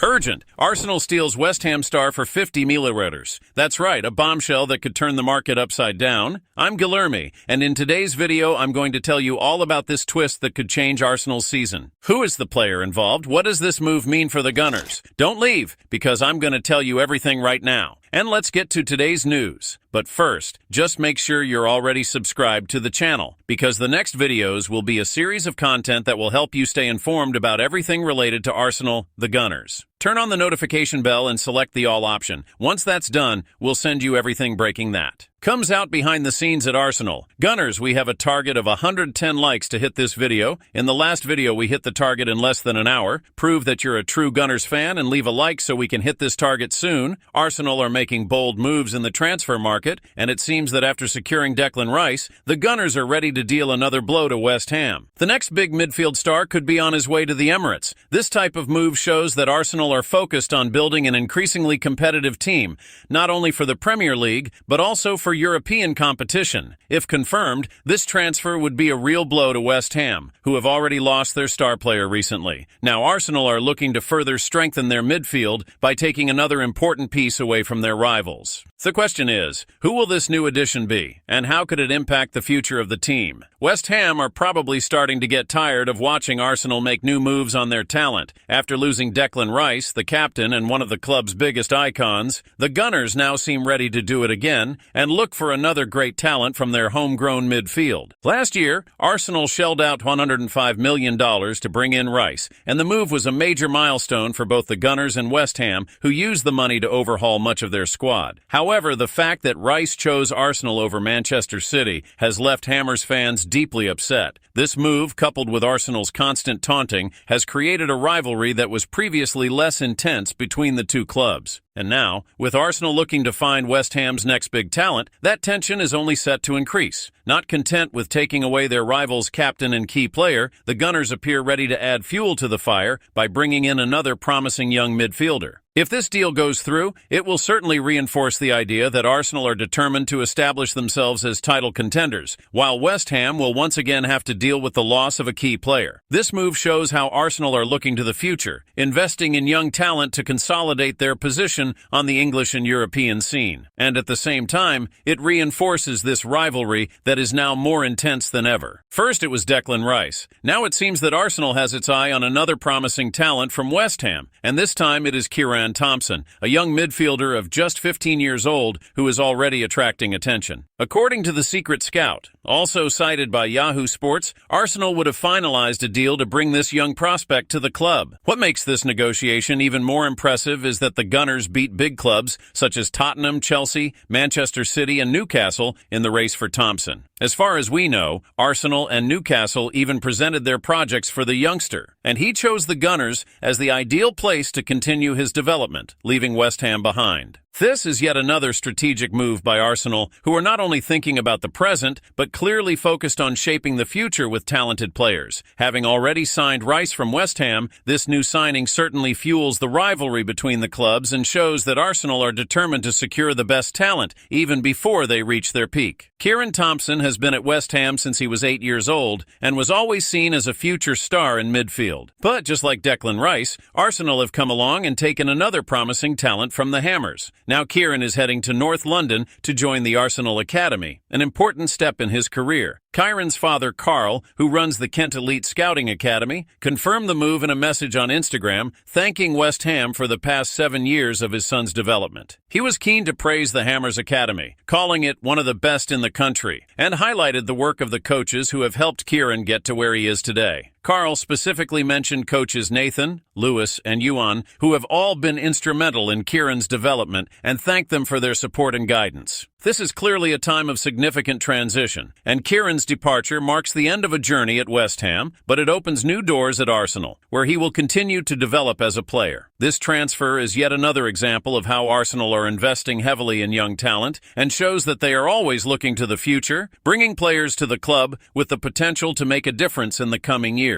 Urgent! Arsenal steals West Ham star for 50 millimeters. That's right, a bombshell that could turn the market upside down. I'm Guilherme, and in today's video, I'm going to tell you all about this twist that could change Arsenal's season. Who is the player involved? What does this move mean for the Gunners? Don't leave, because I'm going to tell you everything right now. And let's get to today's news. But first, just make sure you're already subscribed to the channel, because the next videos will be a series of content that will help you stay informed about everything related to Arsenal, the Gunners. Turn on the notification bell and select the all option. Once that's done, we'll send you everything breaking that. Comes out behind the scenes at Arsenal. Gunners, we have a target of 110 likes to hit this video. In the last video, we hit the target in less than an hour. Prove that you're a true Gunners fan and leave a like so we can hit this target soon. Arsenal are making bold moves in the transfer market, and it seems that after securing Declan Rice, the Gunners are ready to deal another blow to West Ham. The next big midfield star could be on his way to the Emirates. This type of move shows that Arsenal are focused on building an increasingly competitive team, not only for the Premier League, but also for European competition. If confirmed, this transfer would be a real blow to West Ham, who have already lost their star player recently. Now Arsenal are looking to further strengthen their midfield by taking another important piece away from their rivals. The question is, who will this new addition be, and how could it impact the future of the team? West Ham are probably starting to get tired of watching Arsenal make new moves on their talent. After losing Declan Rice, the captain and one of the club's biggest icons, the Gunners now seem ready to do it again and look for another great talent from their homegrown midfield. Last year, Arsenal shelled out $105 million to bring in Rice, and the move was a major milestone for both the Gunners and West Ham, who used the money to overhaul much of their squad. However, the fact that Rice chose Arsenal over Manchester City has left Hammers fans deeply upset. This move, coupled with Arsenal's constant taunting, has created a rivalry that was previously less intense between the two clubs. And now, with Arsenal looking to find West Ham's next big talent, that tension is only set to increase. Not content with taking away their rival's captain and key player, the Gunners appear ready to add fuel to the fire by bringing in another promising young midfielder. If this deal goes through, it will certainly reinforce the idea that Arsenal are determined to establish themselves as title contenders, while West Ham will once again have to deal with the loss of a key player. This move shows how Arsenal are looking to the future, investing in young talent to consolidate their position on the English and European scene. And at the same time, it reinforces this rivalry that is now more intense than ever. First, it was Declan Rice. Now it seems that Arsenal has its eye on another promising talent from West Ham, and this time it is Kieran Thompson, a young midfielder of just 15 years old who is already attracting attention. According to the Secret Scout, also cited by Yahoo Sports, Arsenal would have finalized a deal to bring this young prospect to the club. What makes this negotiation even more impressive is that the Gunners beat big clubs such as Tottenham, Chelsea, Manchester City, and Newcastle in the race for Thompson. As far as we know, Arsenal and Newcastle even presented their projects for the youngster, and he chose the Gunners as the ideal place to continue his development, leaving West Ham behind. This is yet another strategic move by Arsenal, who are not only thinking about the present, but clearly focused on shaping the future with talented players. Having already signed Rice from West Ham, this new signing certainly fuels the rivalry between the clubs and shows that Arsenal are determined to secure the best talent, even before they reach their peak. Kieran Thompson has been at West Ham since he was 8 years old, and was always seen as a future star in midfield. But just like Declan Rice, Arsenal have come along and taken another promising talent from the Hammers. Now Kieran is heading to North London to join the Arsenal Academy, an important step in his career. Kieran's father, Carl, who runs the Kent Elite Scouting Academy, confirmed the move in a message on Instagram, thanking West Ham for the past 7 years of his son's development. He was keen to praise the Hammers Academy, calling it one of the best in the country, and highlighted the work of the coaches who have helped Kieran get to where he is today. Carl specifically mentioned coaches Nathan, Lewis, and Yuan, who have all been instrumental in Kieran's development, and thanked them for their support and guidance. This is clearly a time of significant transition, and Kieran's departure marks the end of a journey at West Ham, but it opens new doors at Arsenal, where he will continue to develop as a player. This transfer is yet another example of how Arsenal are investing heavily in young talent, and shows that they are always looking to the future, bringing players to the club with the potential to make a difference in the coming years.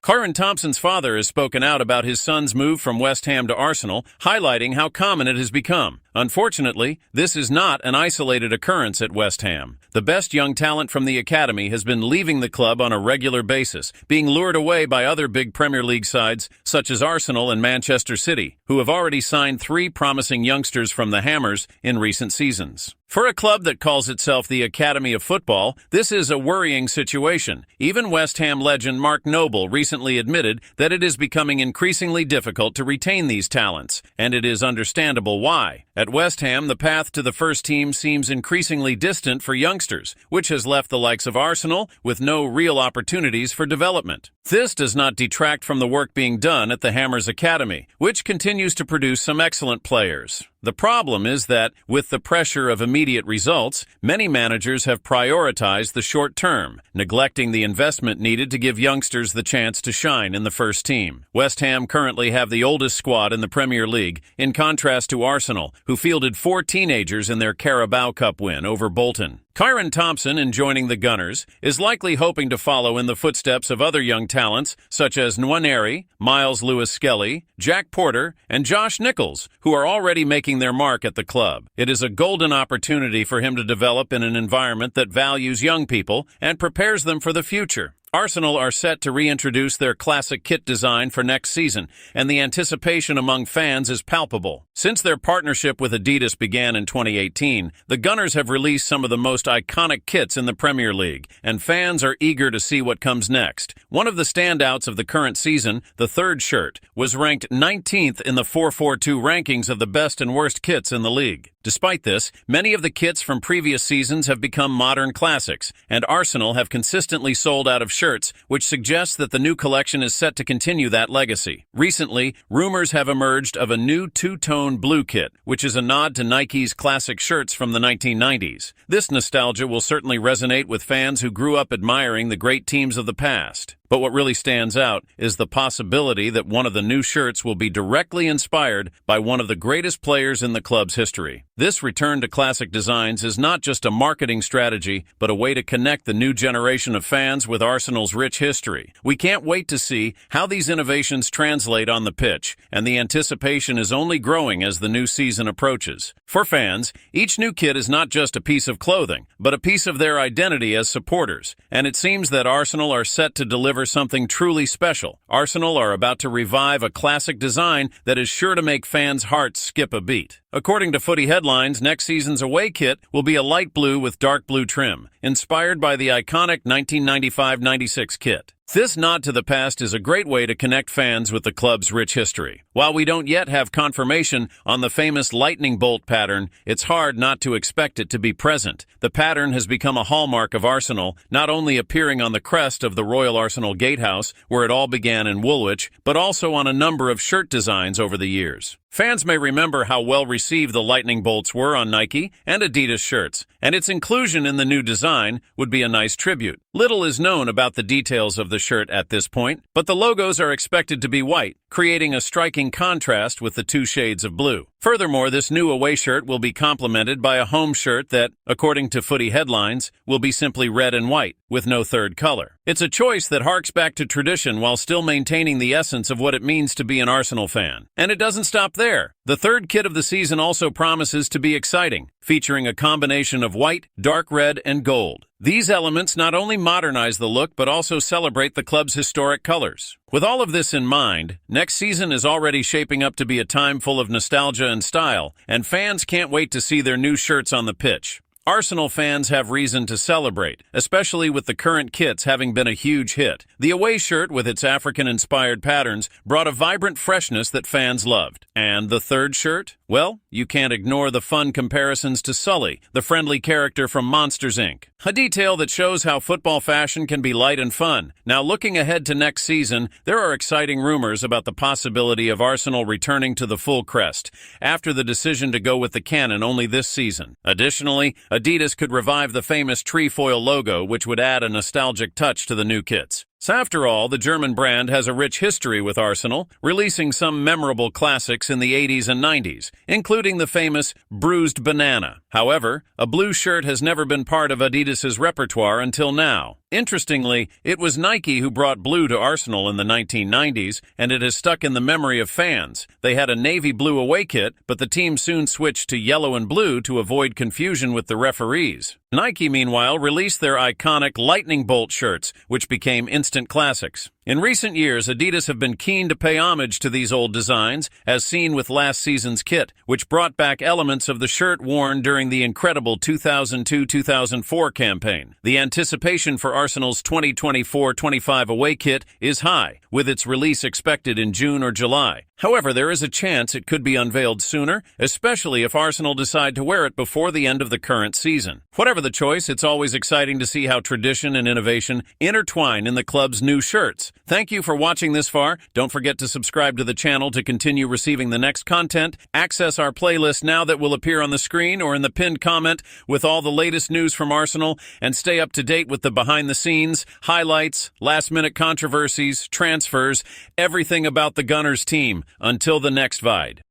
Kyron Thompson's father has spoken out about his son's move from West Ham to Arsenal, highlighting how common it has become. Unfortunately, this is not an isolated occurrence at West Ham. The best young talent from the academy has been leaving the club on a regular basis, being lured away by other big Premier League sides such as Arsenal and Manchester City, who have already signed 3 promising youngsters from the Hammers in recent seasons. For a club that calls itself the Academy of Football, this is a worrying situation. Even West Ham legend Mark Noble recently admitted that it is becoming increasingly difficult to retain these talents, and it is understandable why. At West Ham, the path to the first team seems increasingly distant for youngsters, which has left the likes of Arsenal with no real opportunities for development. This does not detract from the work being done at the Hammers Academy, which continues to produce some excellent players. The problem is that, with the pressure of immediate results, many managers have prioritized the short term, neglecting the investment needed to give youngsters the chance to shine in the first team. West Ham currently have the oldest squad in the Premier League, in contrast to Arsenal, who fielded 4 teenagers in their Carabao Cup win over Bolton. Kyron Thompson, in joining the Gunners, is likely hoping to follow in the footsteps of other young talents such as Nwaneri, Miles Lewis-Skelly, Jack Porter, and Josh Nichols, who are already making their mark at the club. It is a golden opportunity for him to develop in an environment that values young people and prepares them for the future. Arsenal are set to reintroduce their classic kit design for next season, and the anticipation among fans is palpable. Since their partnership with Adidas began in 2018, the Gunners have released some of the most iconic kits in the Premier League, and fans are eager to see what comes next. One of the standouts of the current season, the 3rd shirt, was ranked 19th in the 442 rankings of the best and worst kits in the league. Despite this, many of the kits from previous seasons have become modern classics, and Arsenal have consistently sold out of shirts, which suggests that the new collection is set to continue that legacy. Recently, rumors have emerged of a new 2-tone blue kit, which is a nod to Nike's classic shirts from the 1990s. This nostalgia will certainly resonate with fans who grew up admiring the great teams of the past. But what really stands out is the possibility that one of the new shirts will be directly inspired by one of the greatest players in the club's history. This return to classic designs is not just a marketing strategy, but a way to connect the new generation of fans with Arsenal's rich history. We can't wait to see how these innovations translate on the pitch, and the anticipation is only growing as the new season approaches. For fans, each new kit is not just a piece of clothing, but a piece of their identity as supporters, and it seems that Arsenal are set to deliver something truly special. Arsenal are about to revive a classic design that is sure to make fans' hearts skip a beat. According to Footy Headlines, next season's away kit will be a light blue with dark blue trim, inspired by the iconic 1995-96 kit. This nod to the past is a great way to connect fans with the club's rich history. While we don't yet have confirmation on the famous lightning bolt pattern, it's hard not to expect it to be present. The pattern has become a hallmark of Arsenal, not only appearing on the crest of the Royal Arsenal Gatehouse, where it all began in Woolwich, but also on a number of shirt designs over the years. Fans may remember how well received the lightning bolts were on Nike and Adidas shirts, and its inclusion in the new design would be a nice tribute. Little is known about the details of the shirt at this point, but the logos are expected to be white, creating a striking contrast with the 2 shades of blue. Furthermore, this new away shirt will be complemented by a home shirt that, according to Footy Headlines, will be simply red and white, with no third color. It's a choice that harks back to tradition while still maintaining the essence of what it means to be an Arsenal fan. And it doesn't stop there. The 3rd kit of the season also promises to be exciting, featuring a combination of white, dark red, and gold. These elements not only modernize the look, but also celebrate the club's historic colors. With all of this in mind, next season is already shaping up to be a time full of nostalgia and style, and fans can't wait to see their new shirts on the pitch. Arsenal fans have reason to celebrate, especially with the current kits having been a huge hit. The away shirt, with its African-inspired patterns, brought a vibrant freshness that fans loved. And the 3rd shirt? Well, you can't ignore the fun comparisons to Sully, the friendly character from Monsters, Inc. A detail that shows how football fashion can be light and fun. Now, looking ahead to next season, there are exciting rumors about the possibility of Arsenal returning to the full crest, after the decision to go with the cannon only this season. Additionally, Adidas could revive the famous trefoil logo, which would add a nostalgic touch to the new kits. So after all, the German brand has a rich history with Arsenal, releasing some memorable classics in the 80s and 90s, including the famous Bruised Banana. However, a blue shirt has never been part of Adidas's repertoire until now. Interestingly, it was Nike who brought blue to Arsenal in the 1990s, and it has stuck in the memory of fans. They had a navy blue away kit, but the team soon switched to yellow and blue to avoid confusion with the referees. Nike, meanwhile, released their iconic lightning bolt shirts, which became instant classics. In recent years, Adidas have been keen to pay homage to these old designs, as seen with last season's kit, which brought back elements of the shirt worn during the incredible 2002-2004 campaign. The anticipation for Arsenal's 2024-25 away kit is high, with its release expected in June or July. However, there is a chance it could be unveiled sooner, especially if Arsenal decide to wear it before the end of the current season. Whatever the choice, it's always exciting to see how tradition and innovation intertwine in the club's new shirts. Thank you for watching this far. Don't forget to subscribe to the channel to continue receiving the next content. Access our playlist now that will appear on the screen or in the pinned comment with all the latest news from Arsenal, and stay up to date with the behind-the-scenes, highlights, last-minute controversies, transfers, everything about the Gunners team. Until the next Vide.